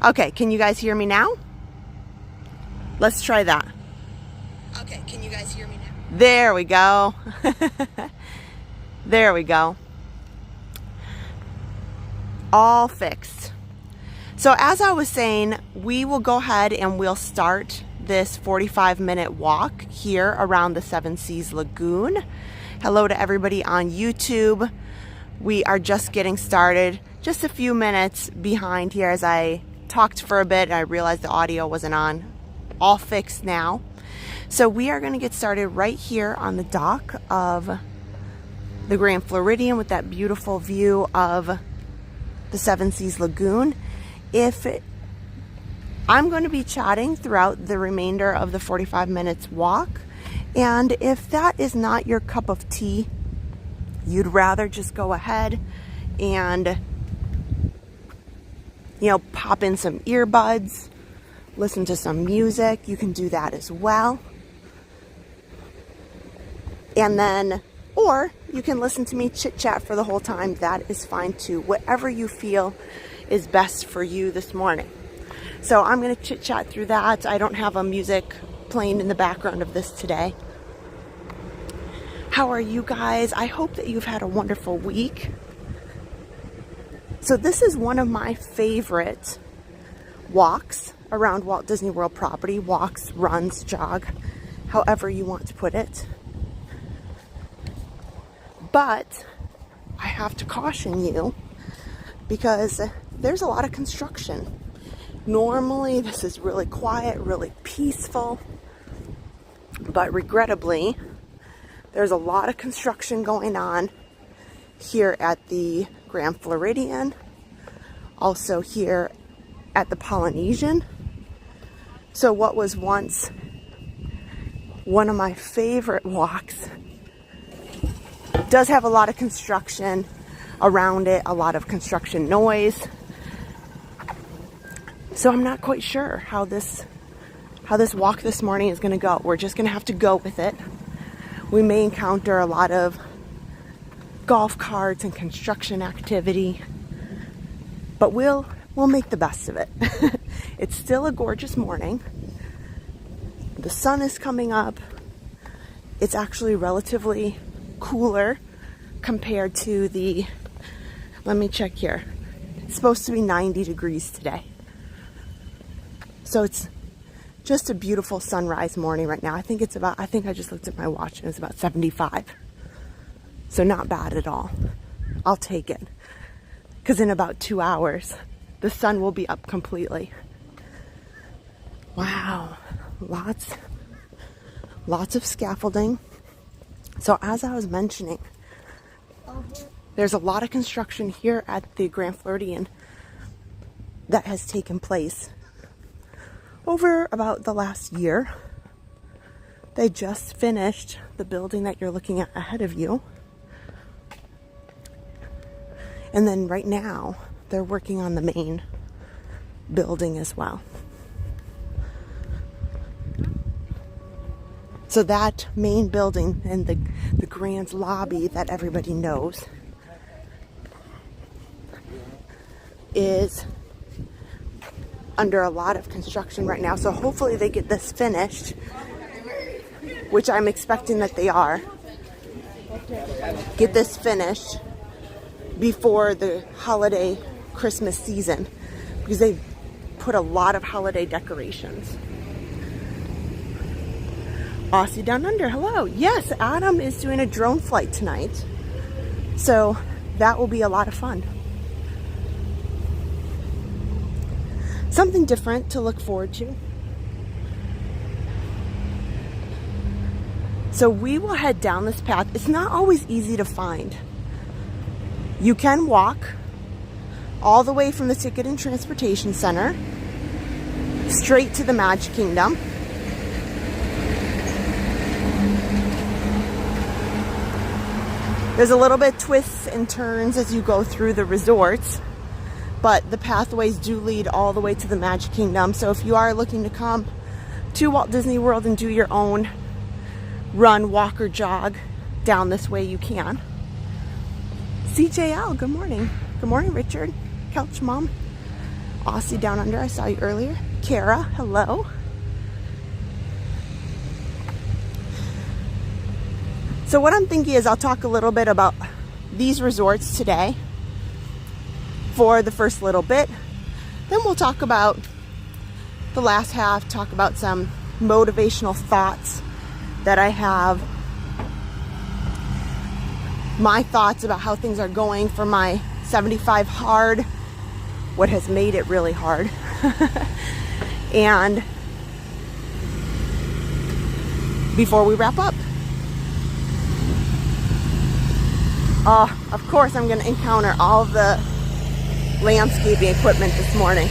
Okay, can you guys hear me now? Let's try that. Okay, can you guys hear me now? There we go. There we go. All fixed. So as I was saying, we will go ahead and we'll start this 45-minute walk here around the Seven Seas Lagoon. Hello to everybody on YouTube. We are just getting started, just a few minutes behind here as I talked for a bit and I realized the audio wasn't on. All fixed now. So we are going to get started right here on the dock of the Grand Floridian with that beautiful view of the Seven Seas Lagoon. I'm going to be chatting throughout the remainder of the 45 minutes walk, and if that is not your cup of tea, you'd rather just go ahead and pop in some earbuds, listen to some music, you can do that as well. And then, or you can listen to me chit chat for the whole time. That is fine too. Whatever you feel is best for you this morning. So I'm going to chit chat through that. I don't have a music playing in the background of this today. How are you guys? I hope that you've had a wonderful week. So this is one of my favorite walks around Walt Disney World property. Walks, runs, jog, however you want to put it. But I have to caution you because there's a lot of construction. Normally this is really quiet, really peaceful, but regrettably there's a lot of construction going on here at the Grand Floridian, also here at the Polynesian. So what was once one of my favorite walks does have a lot of construction around it, a lot of construction noise. So I'm not quite sure how this walk this morning is going to go. We're just going to have to go with it. We may encounter a lot of golf carts and construction activity, but we'll make the best of it. It's still a gorgeous morning. The sun is coming up. It's actually relatively cooler compared to the, let me check here. It's supposed to be 90 degrees today. So it's just a beautiful sunrise morning right now. I think I just looked at my watch and it's about 75. So not bad at all. I'll take it. Because in about 2 hours, the sun will be up completely. Wow. Lots of scaffolding. So as I was mentioning, there's a lot of construction here at the Grand Floridian that has taken place over about the last year. They just finished the building that you're looking at ahead of you. And then right now, they're working on the main building as well. So that main building and the grand lobby that everybody knows is under a lot of construction right now. So hopefully they get this finished, which I'm expecting that they are. Get this finished before the holiday Christmas season, because they put a lot of holiday decorations. Aussie Down Under, hello. Yes, Adam is doing a drone flight tonight. So that will be a lot of fun. Something different to look forward to. So we will head down this path. It's not always easy to find. You can walk all the way from the Ticket and Transportation Center straight to the Magic Kingdom. There's a little bit twists and turns as you go through the resorts, but the pathways do lead all the way to the Magic Kingdom. So if you are looking to come to Walt Disney World and do your own run, walk, or jog down this way, you can. CJL, good morning. Good morning, Richard. Couch Mom. Aussie down under, I saw you earlier. Kara, hello. So what I'm thinking is I'll talk a little bit about these resorts today for the first little bit. Then we'll talk about the last half, talk about some motivational thoughts that I have, my thoughts about how things are going for my 75 hard, what has made it really hard, and before we wrap up. Of course I'm going to encounter all of the landscaping equipment this morning.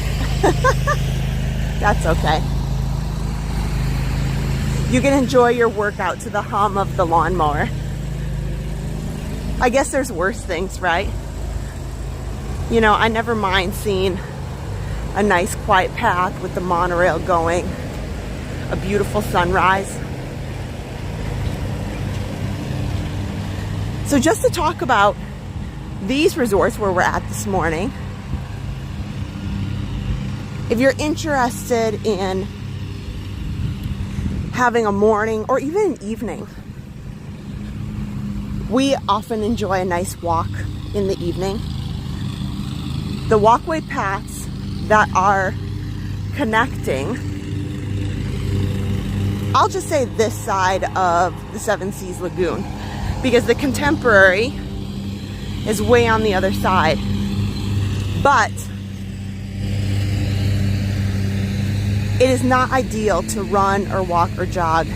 That's okay. You can enjoy your workout to the hum of the lawnmower. I guess there's worse things, right? You know, I never mind seeing a nice quiet path with the monorail going, a beautiful sunrise. So just to talk about these resorts where we're at this morning, if you're interested in having a morning or even an evening, we often enjoy a nice walk in the evening. The walkway paths that are connecting, I'll just say this side of the Seven Seas Lagoon, because the Contemporary is way on the other side. But it is not ideal to run or walk or jog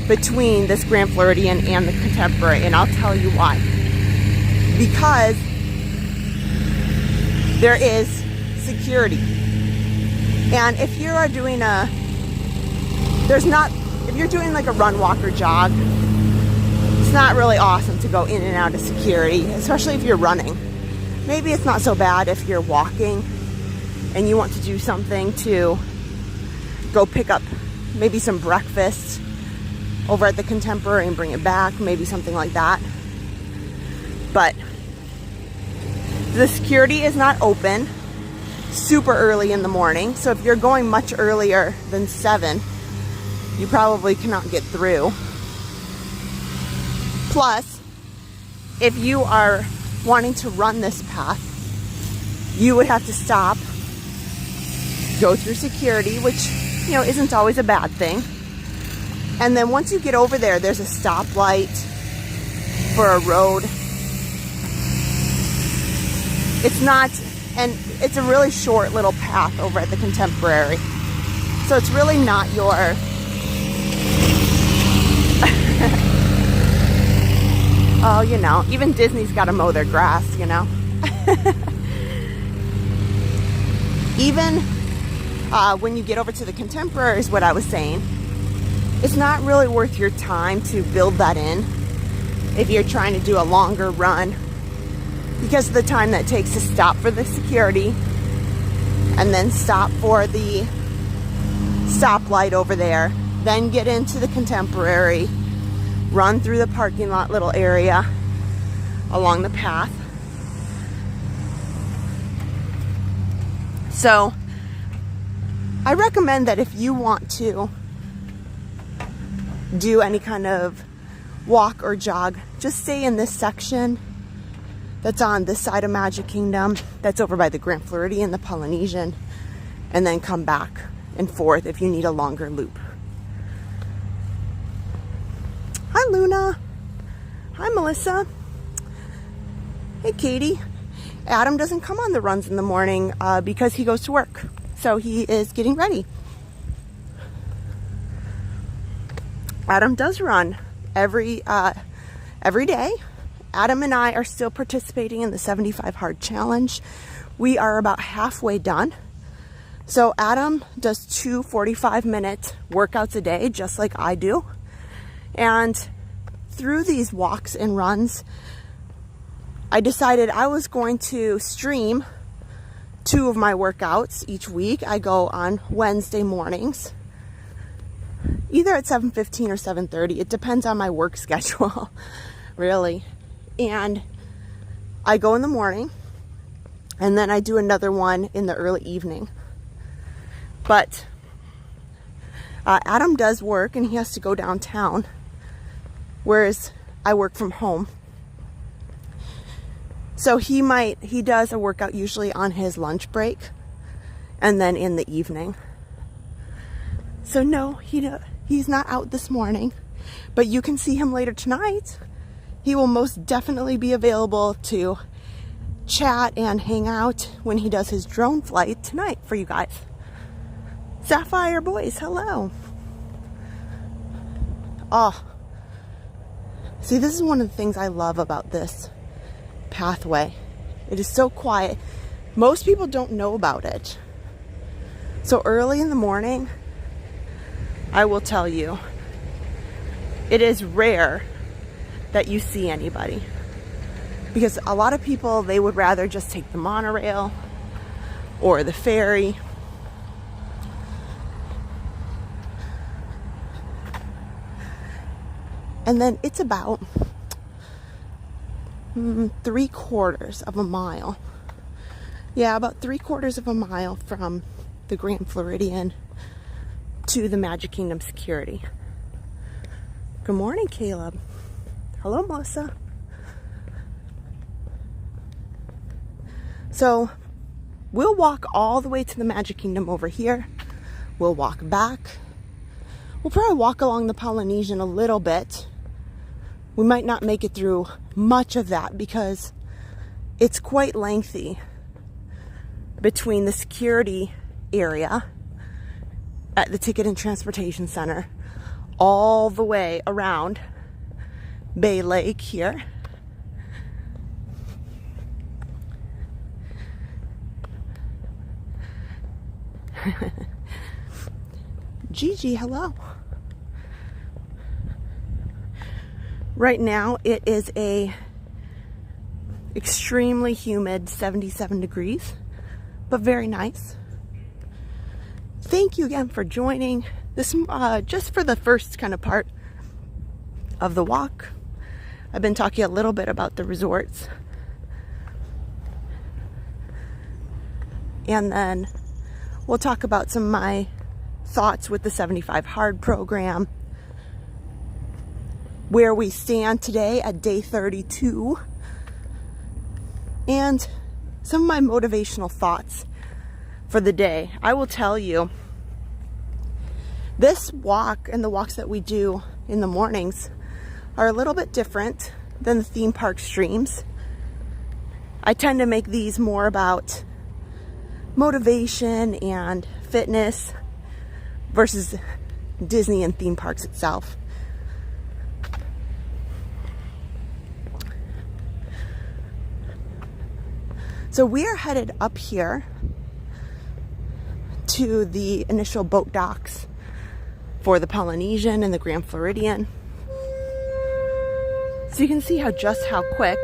between this Grand Floridian and the Contemporary, and I'll tell you why. Because there is security. And if you are doing if you're doing like a run, walk, or jog, it's not really awesome to go in and out of security, especially if you're running. Maybe it's not so bad if you're walking and you want to do something to go pick up maybe some breakfast over at the Contemporary and bring it back, maybe something like that. But the security is not open super early in the morning, so if you're going much earlier than 7, you probably cannot get through. Plus, if you are wanting to run this path, you would have to stop, go through security, which, you know, isn't always a bad thing. And then once you get over there, there's a stoplight for a road. It's not, and it's a really short little path over at the Contemporary. So it's really not your, oh, you know, even Disney's got to mow their grass, you know. Even when you get over to the Contemporary is what I was saying. It's not really worth your time to build that in if you're trying to do a longer run, because of the time that it takes to stop for the security and then stop for the stoplight over there, then get into the Contemporary, run through the parking lot little area along the path. So I recommend that if you want to do any kind of walk or jog, just stay in this section that's on this side of Magic Kingdom, that's over by the Grand Floridian, the Polynesian, and then come back and forth if you need a longer loop. Hi Luna. Hi Melissa. Hey Katie. Adam doesn't come on the runs in the morning because he goes to work, so he is getting ready. Adam does run every day. Adam and I are still participating in the 75 Hard Challenge. We are about halfway done. So Adam does 2 45-minute workouts a day, just like I do. And through these walks and runs, I decided I was going to stream 2 of my workouts each week. I go on Wednesday mornings, either at 7:15 or 7:30. It depends on my work schedule, really. And I go in the morning And then I do another one in the early evening. But Adam does work and he has to go downtown, whereas I work from home. So he does a workout usually on his lunch break and then in the evening. So no, he's not out this morning, but you can see him later tonight. He will most definitely be available to chat and hang out when he does his drone flight tonight for you guys. Sapphire boys, hello. Oh, see, this is one of the things I love about this pathway. It is so quiet. Most people don't know about it. So early in the morning, I will tell you, it is rare that you see anybody. Because a lot of people, they would rather just take the monorail or the ferry. And then it's about 3/4 of a mile. Yeah, about 3/4 of a mile from the Grand Floridian to the Magic Kingdom security. Good morning, Caleb. Hello, Melissa. So we'll walk all the way to the Magic Kingdom over here. We'll walk back. We'll probably walk along the Polynesian a little bit. We might not make it through much of that because it's quite lengthy between the security area at the Ticket and Transportation Center all the way around Bay Lake here. Gigi, hello. Right now it is a extremely humid 77 degrees, but very nice. Thank you again for joining this, just for the first kind of part of the walk. I've been talking a little bit about the resorts. And then we'll talk about some of my thoughts with the 75 Hard program, where we stand today at day 32, and some of my motivational thoughts for the day. I will tell you, this walk and the walks that we do in the mornings are a little bit different than the theme park streams. I tend to make these more about motivation and fitness versus Disney and theme parks itself. So we are headed up here to the initial boat docks for the Polynesian and the Grand Floridian. So you can see how quick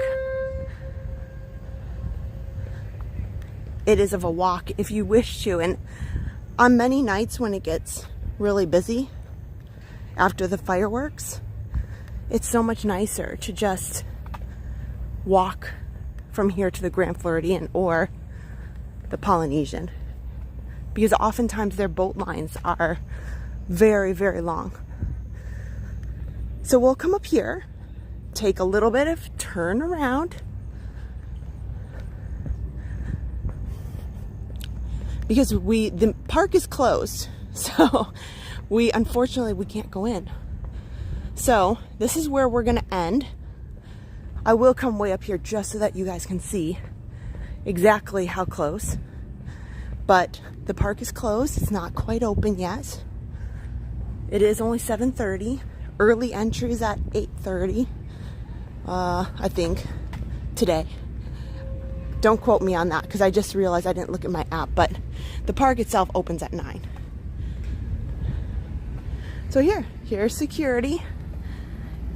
it is of a walk if you wish to. And on many nights when it gets really busy after the fireworks, it's so much nicer to just walk from here to the Grand Floridian or the Polynesian, because oftentimes their boat lines are very, very long. So we'll come up here, take a little bit of turn around, because the park is closed, so unfortunately we can't go in. So this is where we're gonna end. I will come way up here just so that you guys can see exactly how close. But the park is closed. It's not quite open yet. It is only 7:30. Early entry is at 8:30. I think today. Don't quote me on that because I just realized I didn't look at my app, but the park itself opens at 9. So here's security.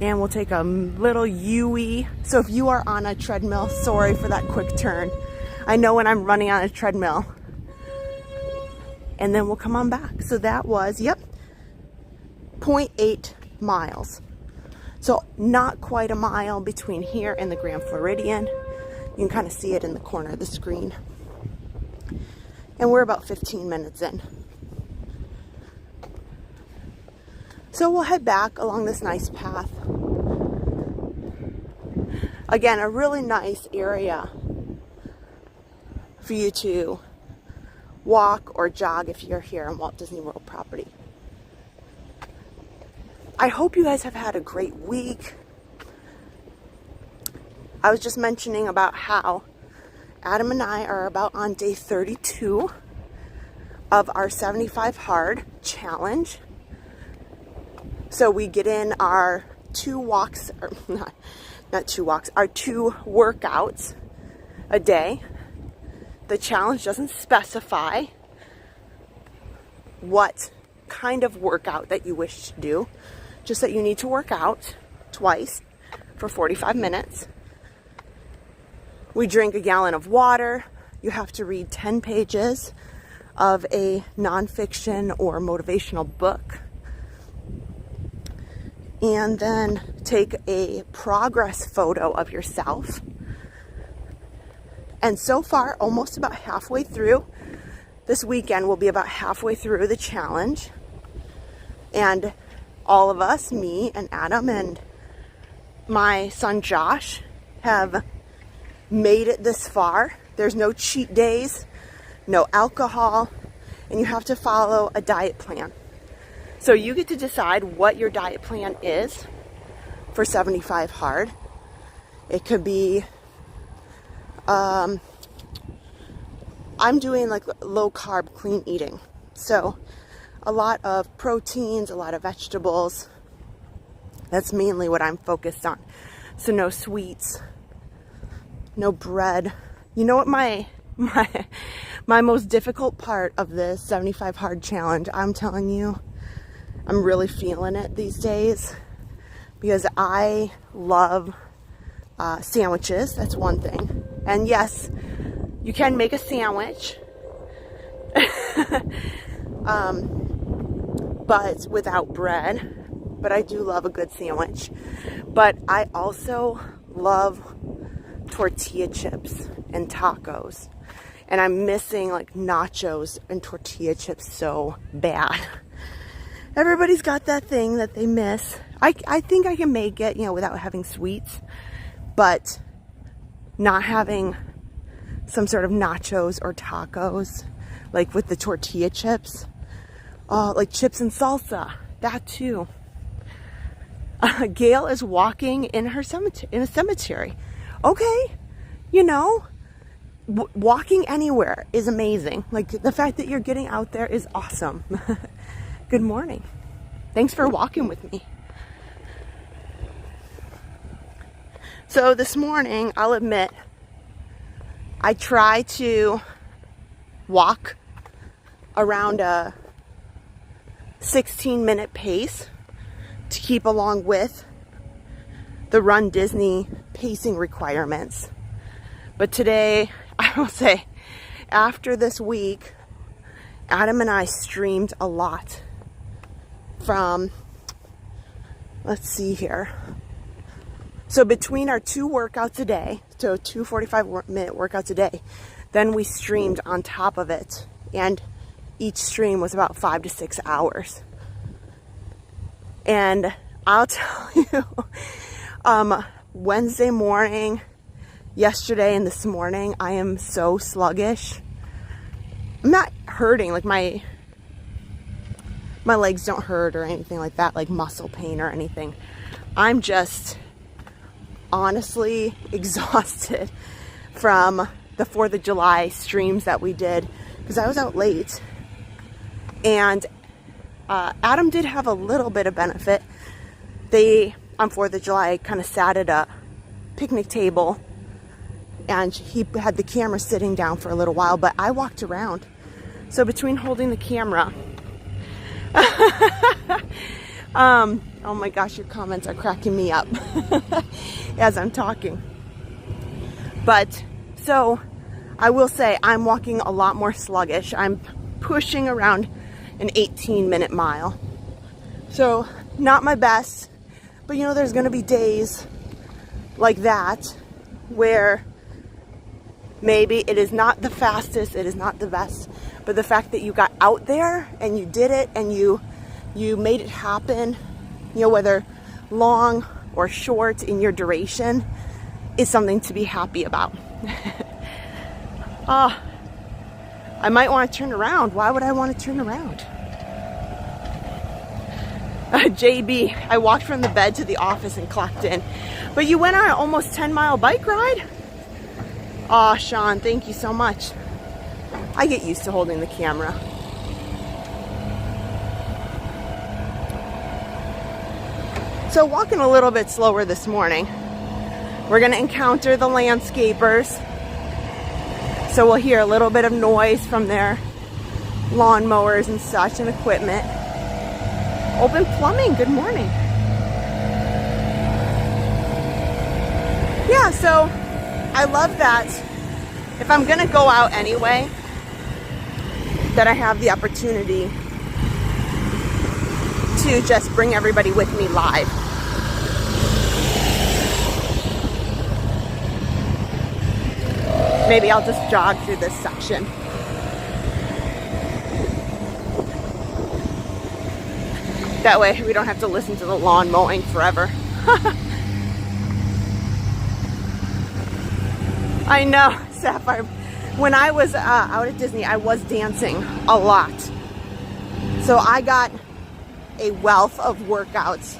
And we'll take a little U-ey. So if you are on a treadmill, sorry for that quick turn. I know when I'm running on a treadmill. And then we'll come on back. So that was, 0.8 miles. So not quite a mile between here and the Grand Floridian. You can kind of see it in the corner of the screen. and we're about 15 minutes in. So we'll head back along this nice path. Again, a really nice area for you to walk or jog if you're here on Walt Disney World property. I hope you guys have had a great week. I was just mentioning about how Adam and I are about on day 32 of our 75 hard challenge. So we get in our 2 walks, or not 2 walks, our 2 workouts a day. The challenge doesn't specify what kind of workout that you wish to do, just that you need to work out twice for 45 minutes. We drink a gallon of water. You have to read 10 pages of a nonfiction or motivational book. And then take a progress photo of yourself. And so far, almost about halfway through, this weekend we'll be about halfway through the challenge. And all of us, me and Adam and my son Josh, have made it this far. There's no cheat days, no alcohol, and you have to follow a diet plan. So you get to decide what your diet plan is for 75 hard. It could be, I'm doing like low carb, clean eating. So a lot of proteins, a lot of vegetables. That's mainly what I'm focused on. So no sweets, no bread. You know what my most difficult part of this 75 hard challenge, I'm telling you, I'm really feeling it these days because I love sandwiches. That's one thing. And yes, you can make a sandwich, but without bread. But I do love a good sandwich. But I also love tortilla chips and tacos. And I'm missing like nachos and tortilla chips so bad. Everybody's got that thing that they miss. I think I can make it, without having sweets, but not having some sort of nachos or tacos, like with the tortilla chips, like chips and salsa, that too. Gail is walking in a cemetery. Okay, walking anywhere is amazing. Like the fact that you're getting out there is awesome. Good morning. Thanks for walking with me. So this morning, I'll admit, I try to walk around a 16-minute pace to keep along with the RunDisney pacing requirements. But today, I will say, after this week, Adam and I streamed a lot from, let's see here. So between our 2 workouts a day, so 2 45-minute workouts a day, then we streamed on top of it. And each stream was about 5 to 6 hours. And I'll tell you, Wednesday morning, yesterday and this morning, I am so sluggish. I'm not hurting, like my legs don't hurt or anything like that, like muscle pain or anything. I'm just honestly exhausted from the 4th of July streams that we did because I was out late. And Adam did have a little bit of benefit. They, on 4th of July, kind of sat at a picnic table and he had the camera sitting down for a little while, but I walked around. So between holding the camera, oh my gosh, your comments are cracking me up as I'm talking. But so I will say I'm walking a lot more sluggish. I'm pushing around an 18-minute mile. So not my best, but there's going to be days like that where maybe it is not the fastest, it is not the best, but the fact that you got out there and you did it and you made it happen, you know, whether long or short in your duration, is something to be happy about. I might want to turn around. Why would I want to turn around? JB, I walked from the bed to the office and clocked in. But you went on an almost 10-mile bike ride? Aw, Sean, thank you so much. I get used to holding the camera. So walking a little bit slower this morning. We're gonna encounter the landscapers. So we'll hear a little bit of noise from their lawnmowers and such and equipment. Open Plumbing, good morning. Yeah, so I love that if I'm gonna go out anyway, that I have the opportunity to just bring everybody with me live. Maybe I'll just jog through this section. That way we don't have to listen to the lawn mowing forever. I know, Sapphire. When I was out at Disney, I was dancing a lot. So I got a wealth of workouts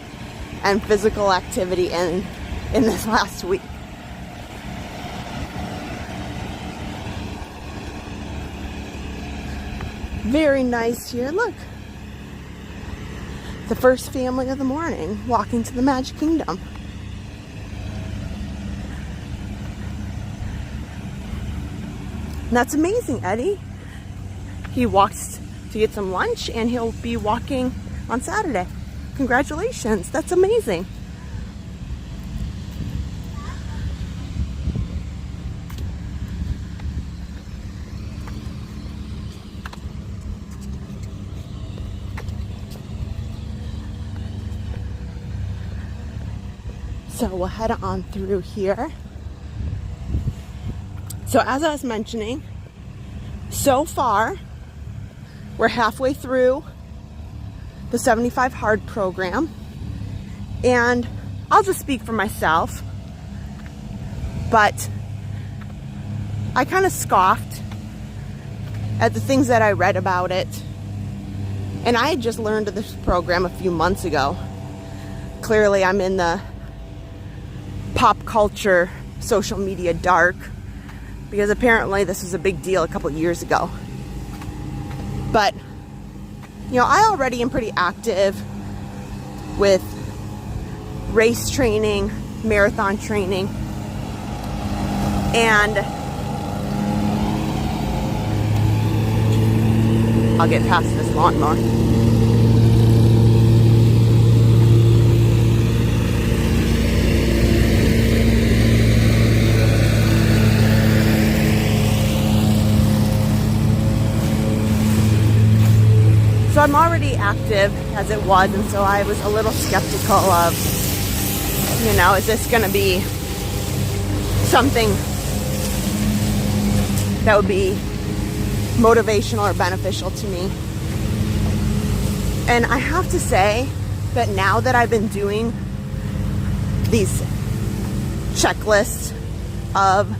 and physical activity in this last week. Very nice here, look. The first family of the morning walking to the Magic Kingdom. And that's amazing, Eddie. He walks to get some lunch and he'll be walking on Saturday. Congratulations, that's amazing. So we'll head on through here. So as I was mentioning, so far, we're halfway through the 75 Hard program. And I'll just speak for myself, but I kind of scoffed at the things that I read about it. And I had just learned of this program a few months ago. Clearly, I'm in the pop culture, social media dark, because apparently this was a big deal a couple years ago. But, you know, I already am pretty active with race training, marathon training, and I'll get past this lawnmower. So I'm already active as it was, and so I was a little skeptical of, you know, is this going to be something that would be motivational or beneficial to me? And I have to say that now that I've been doing these checklists of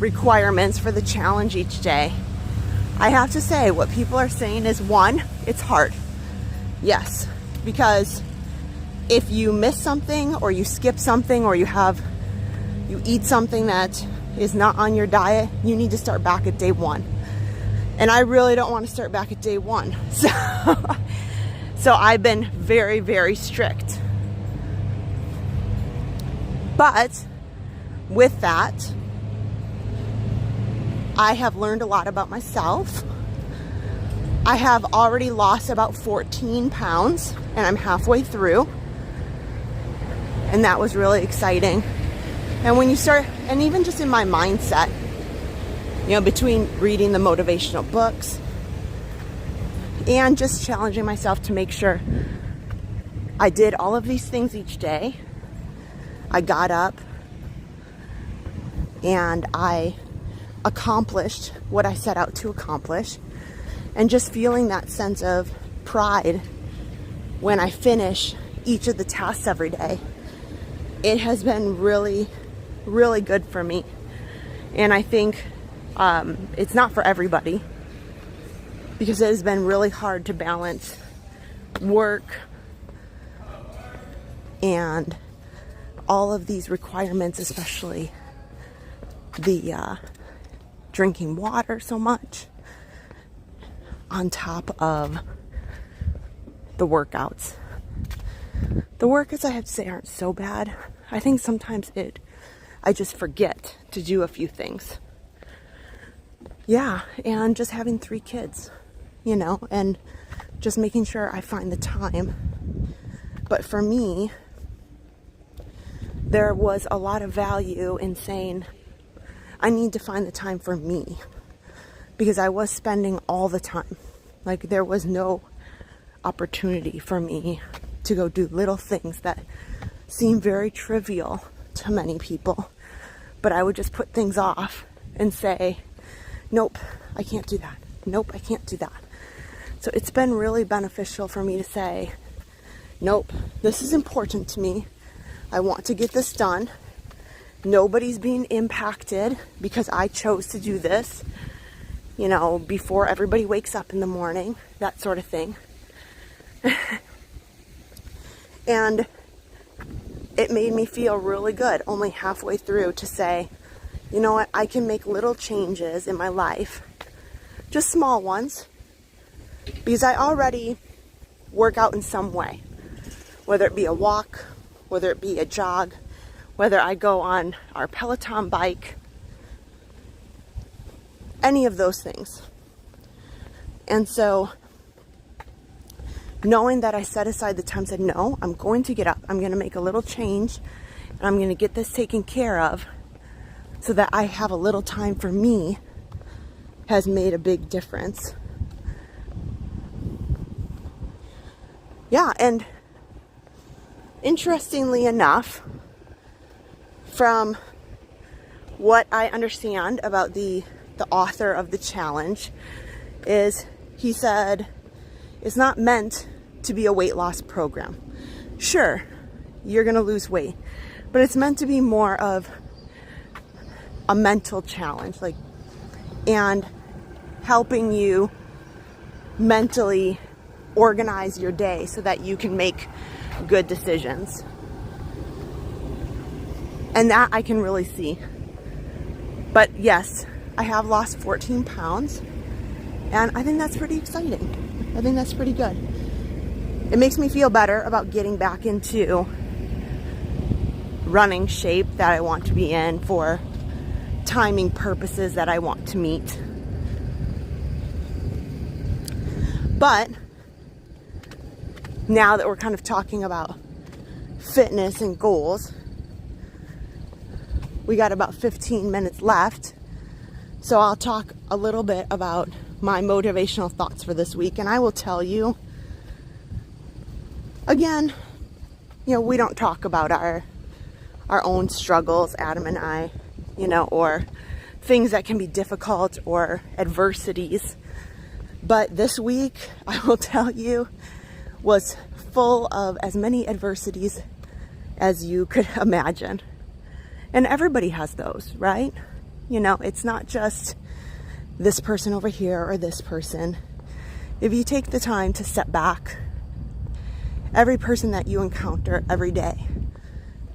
requirements for the challenge each day, I have to say what people are saying is, one, it's hard. Yes, because if you miss something or you skip something or you eat something that is not on your diet, you need to start back at day one. And I really don't want to start back at day one. So I've been very, very strict. But with that, I have learned a lot about myself. I have already lost about 14 pounds and I'm halfway through. And that was really exciting. And when you start, and even just in my mindset, you know, between reading the motivational books and just challenging myself to make sure I did all of these things each day. I got up and I accomplished what I set out to accomplish. And just feeling that sense of pride when I finish each of the tasks every day, it has been really, really good for me. And I think it's not for everybody, because it has been really hard to balance work and all of these requirements, especially the drinking water so much, on top of the workouts. The workouts, I have to say, aren't so bad. I think sometimes I just forget to do a few things. Yeah, and just having 3 kids, and just making sure I find the time. But for me, there was a lot of value in saying, I need to find the time for me, because I was spending all the time. Like, there was no opportunity for me to go do little things that seem very trivial to many people, but I would just put things off and say, nope, I can't do that. Nope, I can't do that. So it's been really beneficial for me to say, nope, this is important to me. I want to get this done. Nobody's being impacted because I chose to do this, before everybody wakes up in the morning, that sort of thing. And it made me feel really good only halfway through to say, you know what, I can make little changes in my life, just small ones, because I already work out in some way, whether it be a walk, whether it be a jog, whether I go on our Peloton bike, any of those things. And so knowing that I set aside the time, said, no, I'm going to get up, I'm going to make a little change, and I'm going to get this taken care of so that I have a little time for me, has made a big difference. Yeah, and interestingly enough, from what I understand about the author of the challenge, is he said it's not meant to be a weight loss program. Sure, you're gonna lose weight, but it's meant to be more of a mental challenge, and helping you mentally organize your day so that you can make good decisions. And that I can really see. But yes, I have lost 14 pounds, and I think that's pretty exciting. I think that's pretty good. It makes me feel better about getting back into running shape that I want to be in for timing purposes that I want to meet. But now that we're kind of talking about fitness and goals, we got about 15 minutes left. So I'll talk a little bit about my motivational thoughts for this week. And I will tell you, again, we don't talk about our own struggles, Adam and I, or things that can be difficult or adversities. But this week, I will tell you, was full of as many adversities as you could imagine. And everybody has those, right? It's not just this person over here or this person. If you take the time to step back, every person that you encounter every day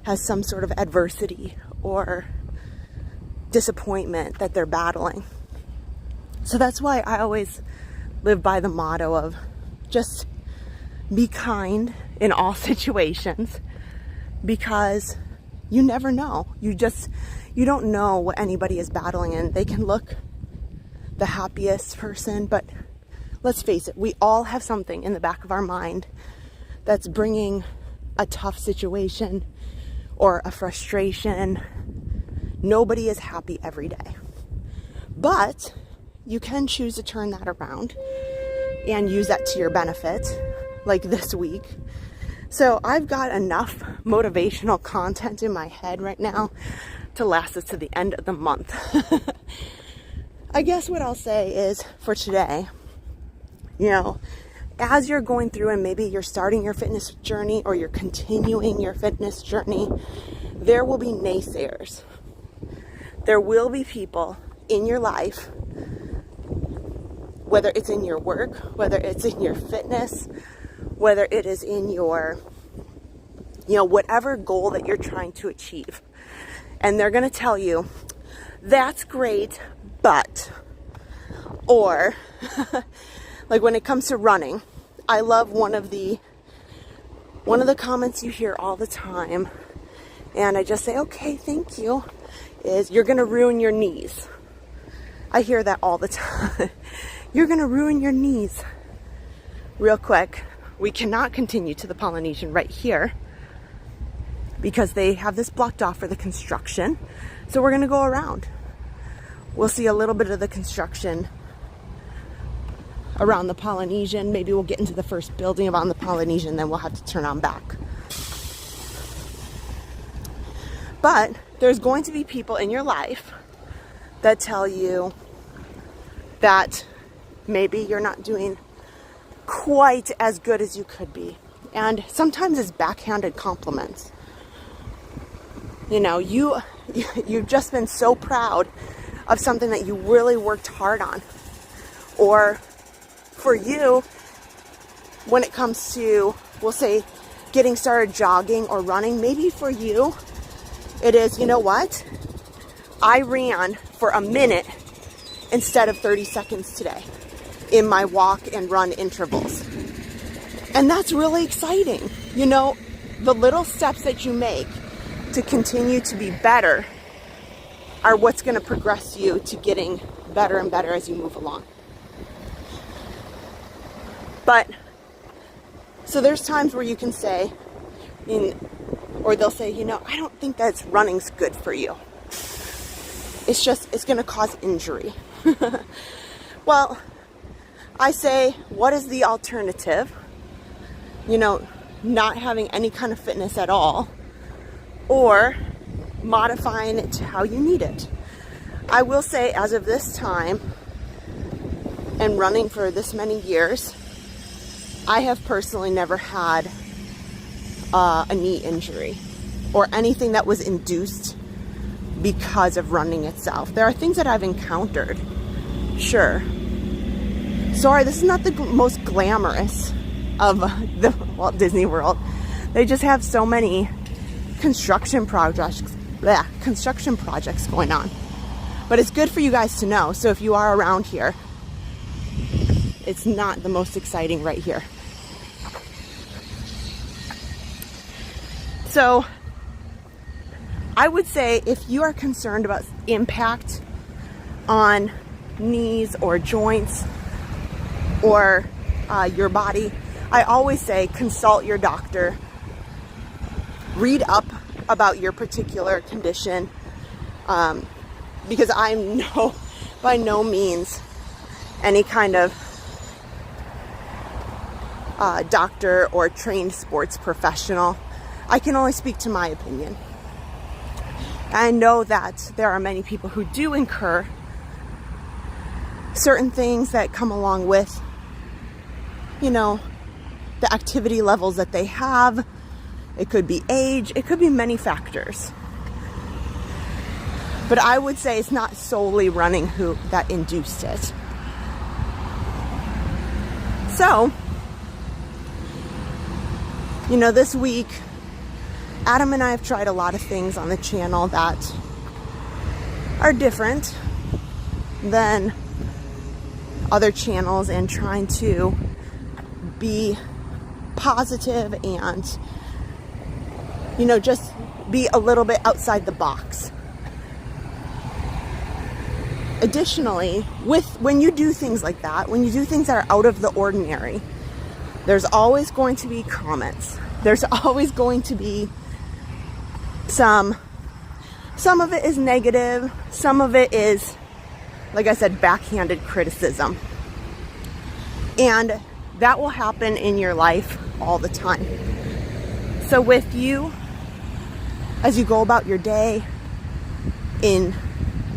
has some sort of adversity or disappointment that they're battling. So that's why I always live by the motto of just be kind in all situations, because you never know. You don't know what anybody is battling, and they can look the happiest person, but let's face it, we all have something in the back of our mind that's bringing a tough situation or a frustration. Nobody is happy every day, but you can choose to turn that around and use that to your benefit, like this week. So I've got enough motivational content in my head right now to last us to the end of the month. I guess what I'll say is, for today, You know, as you're going through and maybe you're starting your fitness journey or you're continuing your fitness journey, there will be naysayers. There will be people in your life, whether it's in your work, whether it's in your fitness, whether it is in your, whatever goal that you're trying to achieve. And they're going to tell you, that's great, but, or, like when it comes to running, I love one of the comments you hear all the time, and I just say, okay, thank you, is you're going to ruin your knees. I hear that all the time. You're going to ruin your knees. Real quick, we cannot continue to the Polynesian right here because they have this blocked off for the construction. So we're going to go around. We'll see a little bit of the construction around the Polynesian. Maybe we'll get into the first building around the Polynesian, then we'll have to turn on back. But there's going to be people in your life that tell you that maybe you're not doing quite as good as you could be. And sometimes it's backhanded compliments. You know, you've just been so proud of something that you really worked hard on. Or for you, when it comes to, we'll say, getting started jogging or running, maybe for you, it is, you know what? I ran for a minute instead of 30 seconds today in my walk and run intervals. And that's really exciting. You know, the little steps that you make to continue to be better are what's going to progress you to getting better and better as you move along. But, so there's times where you can say, or they'll say, you know, I don't think that running's good for you. It's going to cause injury. Well, I say, what is the alternative? You know, not having any kind of fitness at all, or modifying it to how you need it. I will say, as of this time, and running for this many years, I have personally never had a knee injury or anything that was induced because of running itself. There are things that I've encountered, sure. Sorry, this is not the most glamorous of the Walt Disney World. They just have so many construction projects going on. But it's good for you guys to know. So if you are around here, it's not the most exciting right here. So I would say if you are concerned about impact on knees or joints or your body, I always say consult your doctor. Read up about your particular condition, because I'm by no means any kind of doctor or trained sports professional. I can only speak to my opinion. I know that there are many people who do incur certain things that come along with, you know, the activity levels that they have. It could be age, it could be many factors. But I would say it's not solely running that induced it. So, you know, this week, Adam and I have tried a lot of things on the channel that are different than other channels, and trying to be positive and, you know, just be a little bit outside the box. Additionally, when you do things like that, when you do things that are out of the ordinary, there's always going to be comments. There's always going to be some of it is negative, some of it is, like I said, backhanded criticism. And that will happen in your life all the time. So with you, as you go about your day, in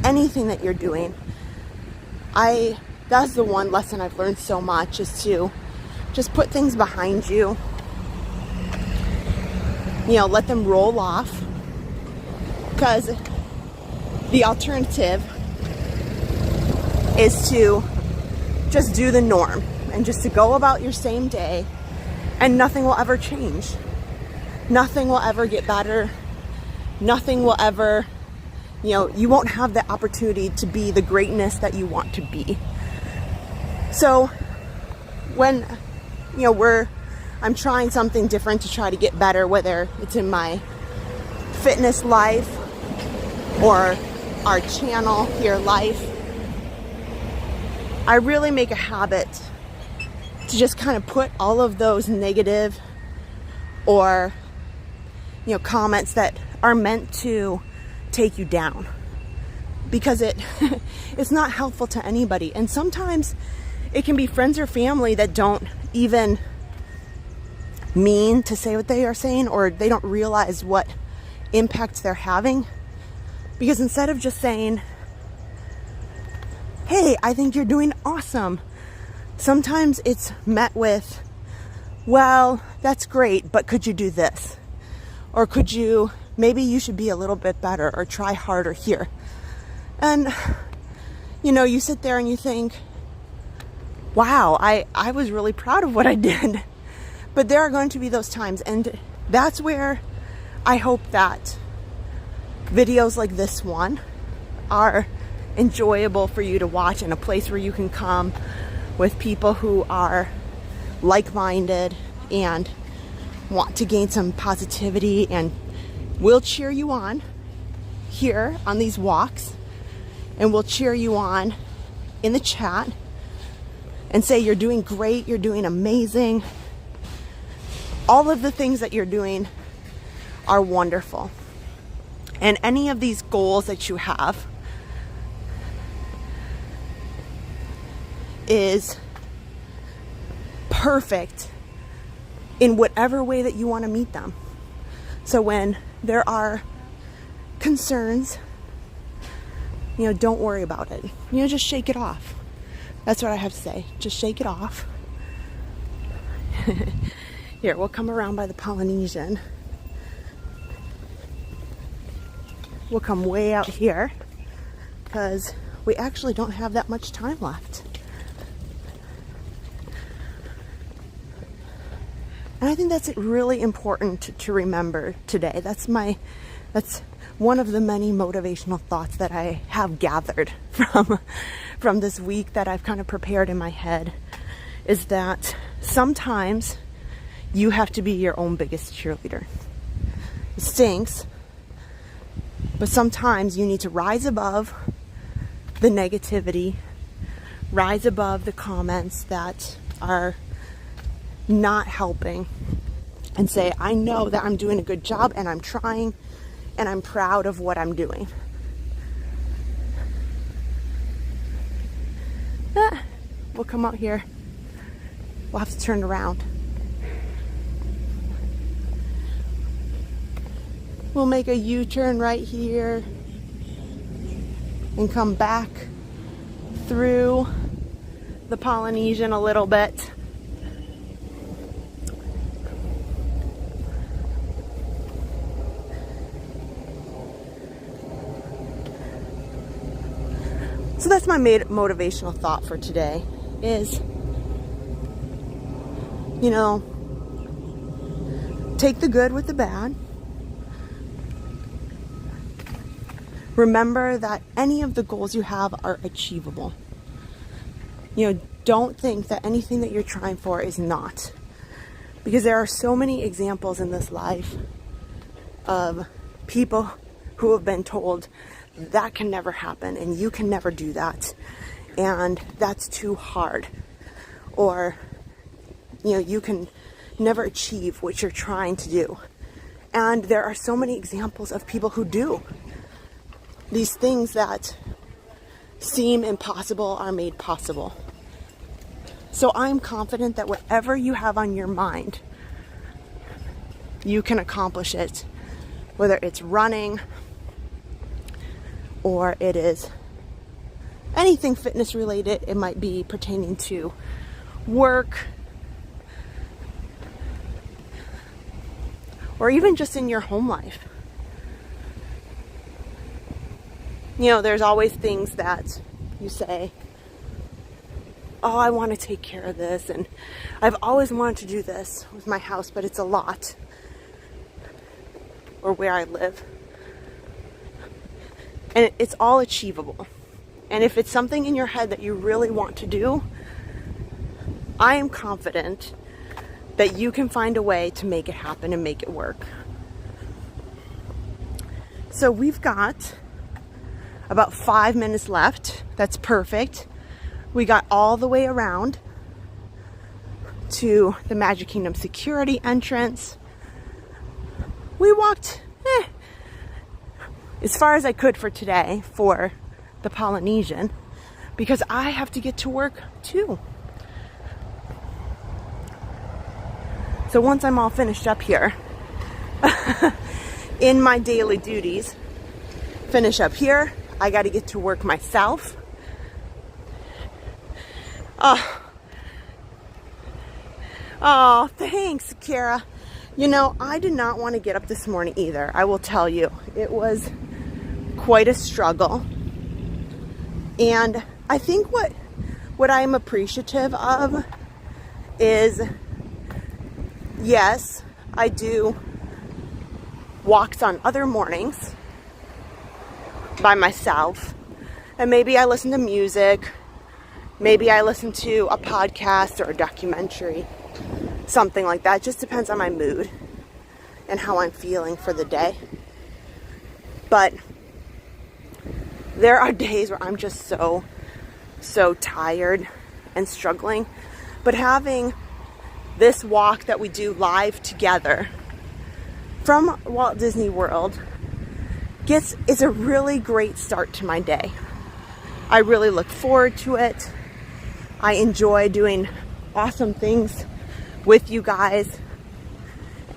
anything that you're doing, I that's the one lesson I've learned so much, is to just put things behind you. You know, let them roll off. Because the alternative is to just do the norm and just to go about your same day, and nothing will ever change. Nothing will ever get better. Nothing will ever, you know, you won't have the opportunity to be the greatness that you want to be. So when, you know, I'm trying something different to try to get better, whether it's in my fitness life or our channel here, life, I really make a habit to just kind of put all of those negative or, you know, comments that are meant to take you down, because it's not helpful to anybody. And sometimes it can be friends or family that don't even mean to say what they are saying, or they don't realize what impact they're having. Because instead of just saying, hey, I think you're doing awesome, sometimes it's met with, well, that's great, but could you do this? Or maybe you should be a little bit better, or try harder here. And, you know, you sit there and you think, wow, I was really proud of what I did. But there are going to be those times, and that's where I hope that videos like this one are enjoyable for you to watch, in a place where you can come with people who are like-minded and want to gain some positivity, and will cheer you on here on these walks, and will cheer you on in the chat and say you're doing great, you're doing amazing. All of the things that you're doing are wonderful. And any of these goals that you have is perfect in whatever way that you want to meet them. So when there are concerns, you know, don't worry about it. You know, just shake it off. That's what I have to say. Just shake it off. Here, we'll come around by the Polynesian. We'll come way out here, because we actually don't have that much time left. And I think that's really important to remember today. That's one of the many motivational thoughts that I have gathered from this week, that I've kind of prepared in my head, is that sometimes you have to be your own biggest cheerleader. It stinks, but sometimes you need to rise above the negativity, rise above the comments that are not helping, and say, I know that I'm doing a good job, and I'm trying, and I'm proud of what I'm doing. We'll come out here. We'll have to turn around. We'll make a U-turn right here and come back through the Polynesian a little bit. So that's my motivational thought for today, is, you know, take the good with the bad. Remember that any of the goals you have are achievable. You know, don't think that anything that you're trying for is not. Because there are so many examples in this life of people who have been told that can never happen, and you can never do that, and that's too hard, or, you know, you can never achieve what you're trying to do. And there are so many examples of people who do. These things that seem impossible are made possible. So I'm confident that whatever you have on your mind, you can accomplish it. Whether it's running, or it is anything fitness related. It might be pertaining to work, or even just in your home life. You know, there's always things that you say, oh, I want to take care of this, and I've always wanted to do this with my house, but it's a lot, or where I live. And it's all achievable. And if it's something in your head that you really want to do, I am confident that you can find a way to make it happen and make it work. So we've got about 5 minutes left. That's perfect. We got all the way around to the Magic Kingdom security entrance. We walked as far as I could for today for the Polynesian, because I have to get to work too. So once I'm all finished up here in my daily duties, finish up here, I got to get to work myself. Oh, thanks, Kara. You know, I did not want to get up this morning either. I will tell you, it was quite a struggle. And I think what I am appreciative of is, yes, I do walks on other mornings by myself, and maybe I listen to music, maybe I listen to a podcast or a documentary, something like that. It just depends on my mood and how I'm feeling for the day. But there are days where I'm just so tired and struggling. But having this walk that we do live together from Walt Disney World is a really great start to my day. I really look forward to it. I enjoy doing awesome things with you guys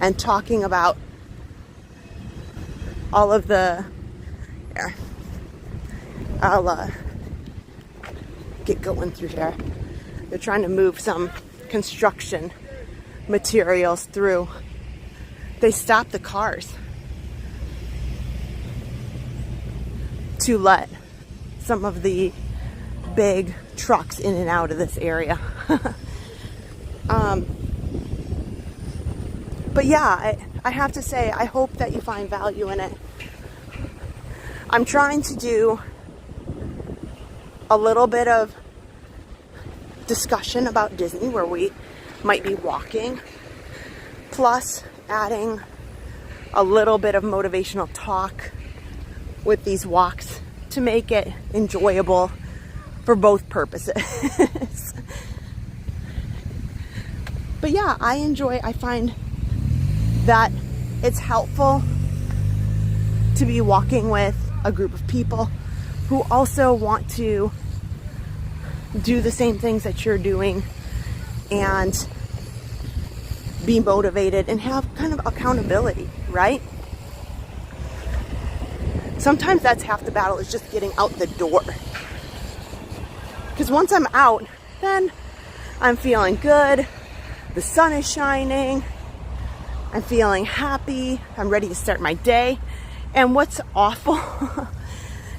and talking about all of the... I'll get going through here. They're trying to move some construction materials through. They stopped the cars to let some of the big trucks in and out of this area. But yeah, I have to say, I hope that you find value in it. I'm trying to do a little bit of discussion about Disney where we might be walking, plus adding a little bit of motivational talk with these walks to make it enjoyable for both purposes. But yeah, I find that it's helpful to be walking with a group of people who also want to do the same things that you're doing and be motivated and have kind of accountability, right? Sometimes that's half the battle, is just getting out the door. Because once I'm out, then I'm feeling good. The sun is shining. I'm feeling happy. I'm ready to start my day. And what's awful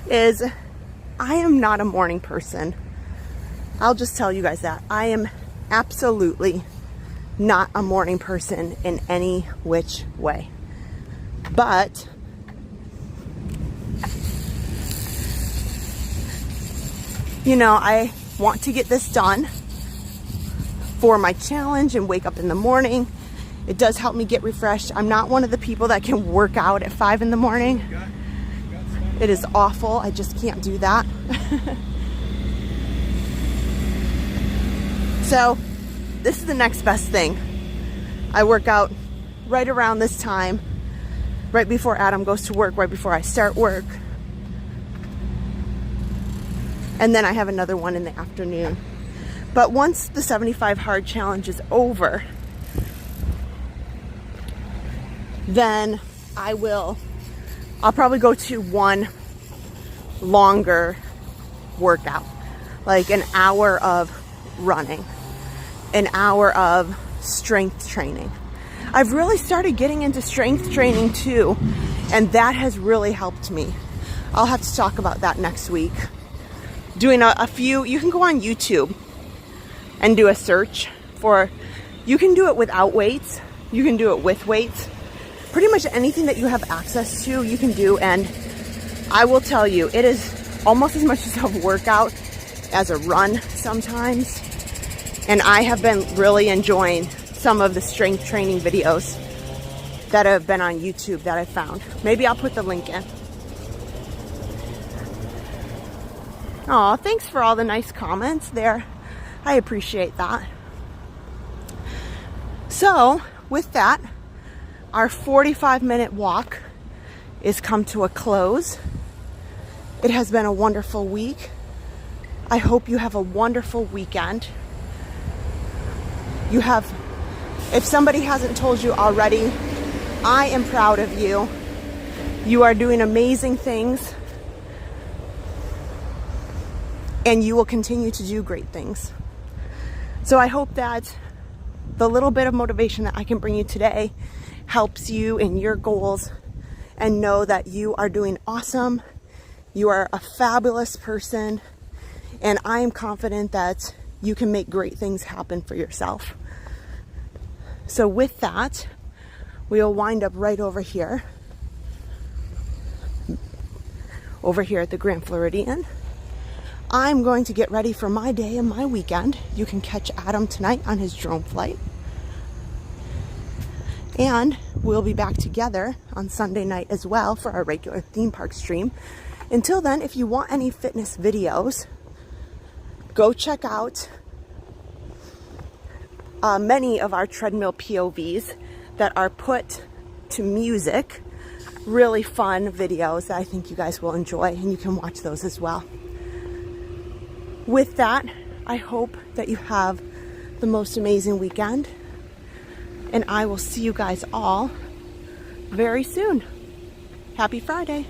is I am not a morning person. I'll just tell you guys that. I am absolutely not a morning person in any which way. But you know, I want to get this done for my challenge and wake up in the morning. It does help me get refreshed. I'm not one of the people that can work out at 5 in the morning. It is awful. I just can't do that. So this is the next best thing. I work out right around this time, right before Adam goes to work, right before I start work. And then I have another one in the afternoon. But once the 75 hard challenge is over, then I'll probably go to one longer workout. like an hour of running, an hour of strength training. I've really started getting into strength training too, and that has really helped me. I'll have to talk about that next week. Doing a few, you can go on YouTube and do a search for, you can do it without weights, you can do it with weights. Pretty much anything that you have access to, you can do, and I will tell you, it is almost as much as a workout as a run sometimes. And I have been really enjoying some of the strength training videos that have been on YouTube that I found. Maybe I'll put the link in. Aw, thanks for all the nice comments there. I appreciate that. So, with that, our 45-minute walk is come to a close. It has been a wonderful week. I hope you have a wonderful weekend. You have, if somebody hasn't told you already, I am proud of you. You are doing amazing things, and you will continue to do great things. So I hope that the little bit of motivation that I can bring you today helps you in your goals, and know that you are doing awesome. You are a fabulous person, and I am confident that you can make great things happen for yourself. So with that, we'll wind up right over here at the Grand Floridian. I'm going to get ready for my day and my weekend. You can catch Adam tonight on his drone flight. And we'll be back together on Sunday night as well for our regular theme park stream. Until then, if you want any fitness videos, go check out many of our treadmill POVs that are put to music. Really fun videos that I think you guys will enjoy, and you can watch those as well. With that, I hope that you have the most amazing weekend, and I will see you guys all very soon. Happy Friday.